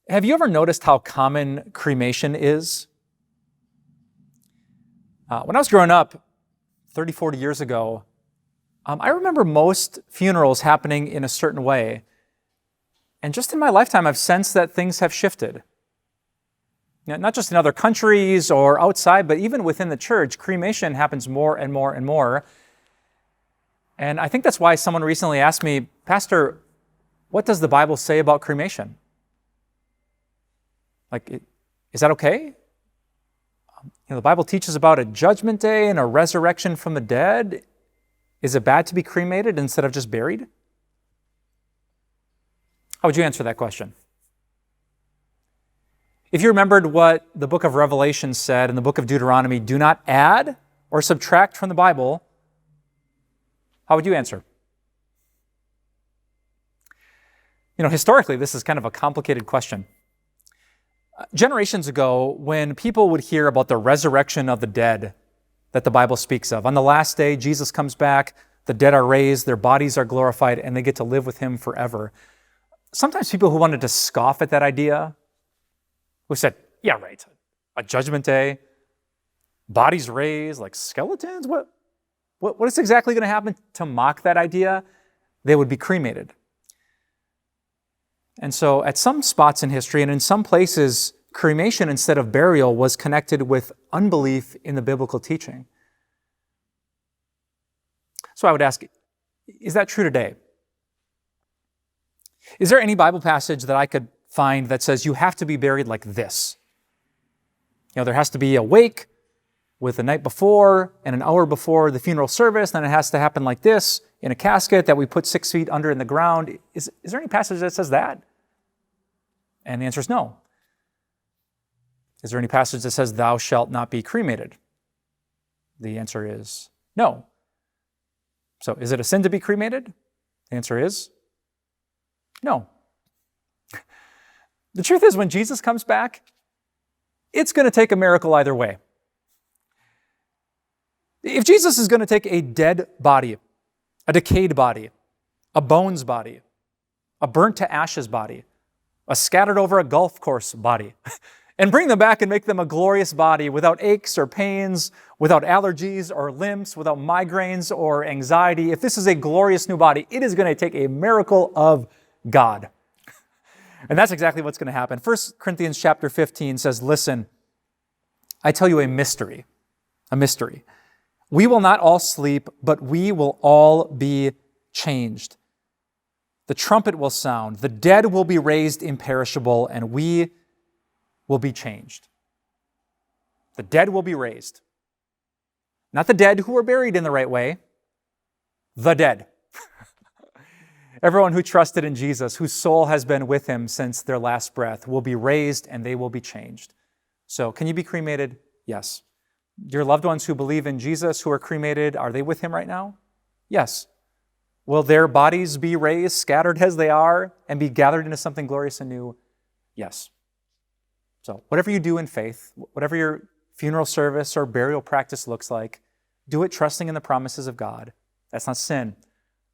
Have you ever noticed how common cremation is? When I was growing up 30, 40 years ago, I remember most funerals happening in a certain way. And just in my lifetime, I've sensed that things have shifted. Not just in other countries or outside, but even within the church, cremation happens more and more and more. And I think that's why someone recently asked me, Pastor, what does the Bible say about cremation? Is that okay? The Bible teaches about a judgment day and a resurrection from the dead. Is it bad to be cremated instead of just buried? How would you answer that question? If you remembered what the book of Revelation said and the book of Deuteronomy, do not add or subtract from the Bible, how would you answer? Historically, this is kind of a complicated question. Generations ago, when people would hear about the resurrection of the dead that the Bible speaks of, on the last day, Jesus comes back, the dead are raised, their bodies are glorified, and they get to live with him forever. Sometimes people who wanted to scoff at that idea, who said, yeah, right, a judgment day, bodies raised like skeletons? What is exactly going to happen to mock that idea? They would be cremated. And so at some spots in history and in some places, cremation instead of burial was connected with unbelief in the biblical teaching. So I would ask, is that true today? Is there any Bible passage that I could find that says you have to be buried like this? There has to be a wake with the night before and an hour before the funeral service, and it has to happen like this in a casket that we put 6 feet under in the ground. Is there any passage that says that? And the answer is no. Is there any passage that says thou shalt not be cremated? The answer is no. So is it a sin to be cremated? The answer is no. The truth is, when Jesus comes back, it's going to take a miracle either way. If Jesus is going to take a dead body, a decayed body, a bones body, a burnt to ashes body, a scattered over a golf course body, and bring them back and make them a glorious body without aches or pains, without allergies or limps, without migraines or anxiety, if this is a glorious new body, it is going to take a miracle of God. And that's exactly what's going to happen. 1 Corinthians chapter 15 says, listen, I tell you a mystery. We will not all sleep, but we will all be changed. The trumpet will sound, the dead will be raised imperishable, and we will be changed. The dead will be raised. Not the dead who were buried in the right way, the dead. Everyone who trusted in Jesus, whose soul has been with him since their last breath, will be raised and they will be changed. So, can you be cremated? Yes. Your loved ones who believe in Jesus, who are cremated, are they with him right now? Yes. Will their bodies be raised, scattered as they are, and be gathered into something glorious and new? Yes. So whatever you do in faith, whatever your funeral service or burial practice looks like, do it trusting in the promises of God. That's not sin.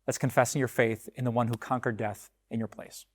That's confessing your faith in the one who conquered death in your place.